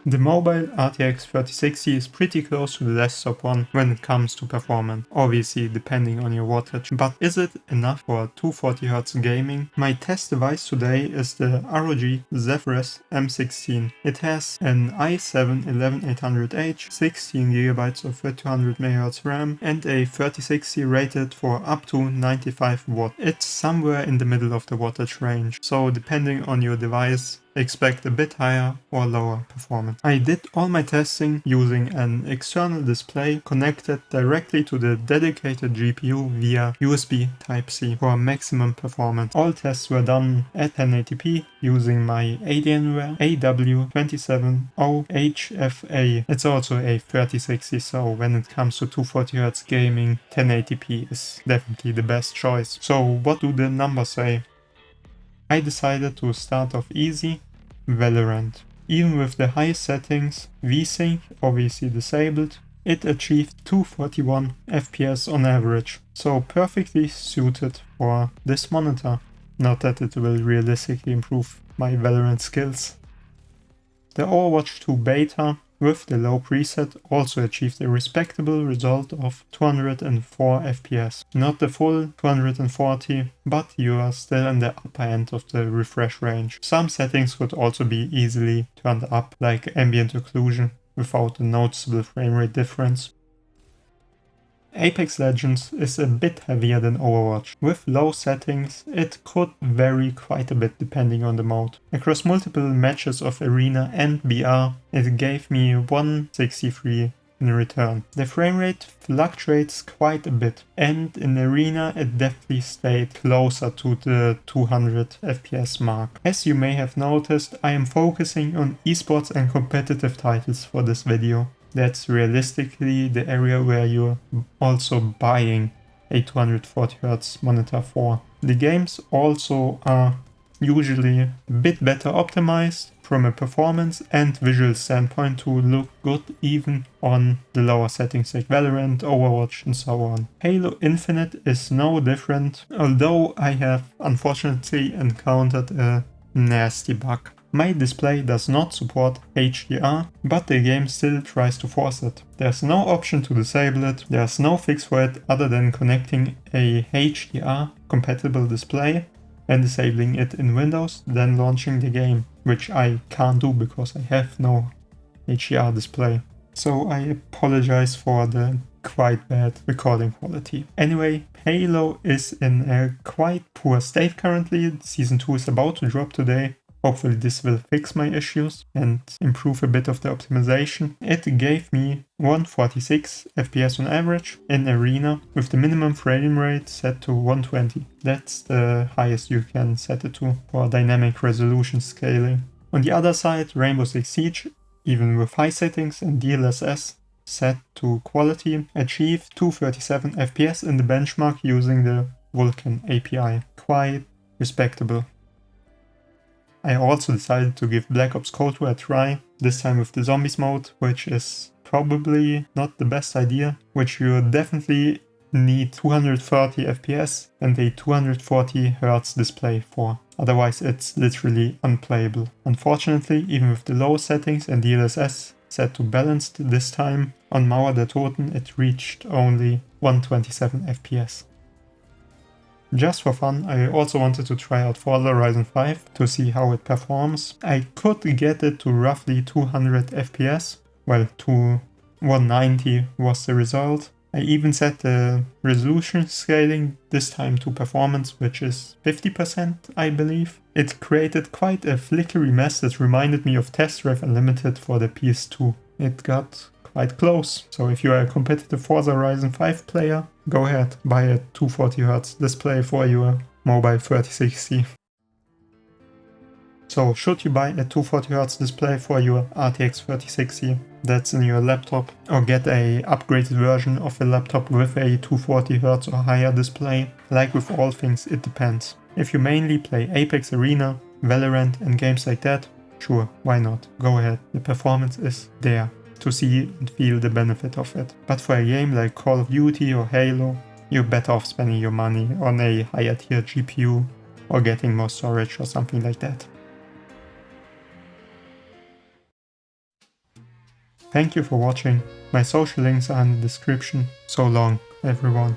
The mobile RTX 3060 is pretty close to the desktop one when it comes to performance, obviously depending on your wattage, but is it enough for 240Hz gaming? My test device today is the ROG Zephyrus M16. It has an i7-11800H, 16GB of 200MHz RAM and a 3060 rated for up to 95 watt. It's somewhere in the middle of the wattage range, so depending on your device, expect a bit higher or lower performance. I did all my testing using an external display connected directly to the dedicated GPU via USB Type-C for maximum performance. All tests were done at 1080p using my Alienware AW270HFA. It's also a 3060, so when it comes to 240Hz gaming, 1080p is definitely the best choice. So what do the numbers say? I decided to start off easy, Valorant. Even with the high settings, VSync obviously disabled, it achieved 241 FPS on average, so perfectly suited for this monitor. Not that it will realistically improve my Valorant skills. The Overwatch 2 beta with the low preset also achieved a respectable result of 204 FPS. Not the full 240, but you are still in the upper end of the refresh range. Some settings could also be easily turned up, like ambient occlusion, without a noticeable frame rate difference. Apex Legends is a bit heavier than Overwatch. With low settings, it could vary quite a bit depending on the mode. Across multiple matches of Arena and BR, it gave me 163 in return. The frame rate fluctuates quite a bit, and in Arena it definitely stayed closer to the 200 FPS mark. As you may have noticed, I am focusing on esports and competitive titles for this video. That's realistically the area where you're also buying a 240Hz monitor for. The games also are usually a bit better optimized from a performance and visual standpoint to look good even on the lower settings like Valorant, Overwatch and so on. Halo Infinite is no different, although I have unfortunately encountered a nasty bug. My display does not support HDR, but the game still tries to force it. There's no option to disable it, there's no fix for it other than connecting a HDR compatible display and disabling it in Windows, then launching the game, which I can't do because I have no HDR display. So I apologize for the quite bad recording quality. Anyway, Halo is in a quite poor state currently. Season 2 is about to drop today. Hopefully this will fix my issues and improve a bit of the optimization. It gave me 146 FPS on average in Arena with the minimum frame rate set to 120. That's the highest you can set it to for dynamic resolution scaling. On the other side, Rainbow Six Siege, even with high settings and DLSS set to quality, achieved 237 FPS in the benchmark using the Vulkan API. Quite respectable. I also decided to give Black Ops Cold War a try, this time with the Zombies mode, which is probably not the best idea, which you definitely need 230 FPS and a 240Hz display for. Otherwise it's literally unplayable. Unfortunately, even with the low settings and DLSS set to balanced this time, on Mauer der Toten it reached only 127 FPS. Just for fun, I also wanted to try out Forza Horizon 5 to see how it performs. I could get it to roughly 200 FPS, well, to 190 was the result. I even set the resolution scaling this time to performance, which is 50%, I believe. It created quite a flickery mess that reminded me of Test Drive Unlimited for the PS2. It got quite close, so if you are a competitive Forza Horizon 5 player, go ahead, buy a 240Hz display for your mobile 3060. So should you buy a 240Hz display for your RTX 3060 that's in your laptop, or get a upgraded version of a laptop with a 240Hz or higher display? Like with all things, it depends. If you mainly play Apex Arena, Valorant and games like that, sure, why not? Go ahead, the performance is there to see and feel the benefit of it. But for a game like Call of Duty or Halo, you're better off spending your money on a higher tier GPU or getting more storage or something like that. Thank you for watching. My social links are in the description. So long, everyone.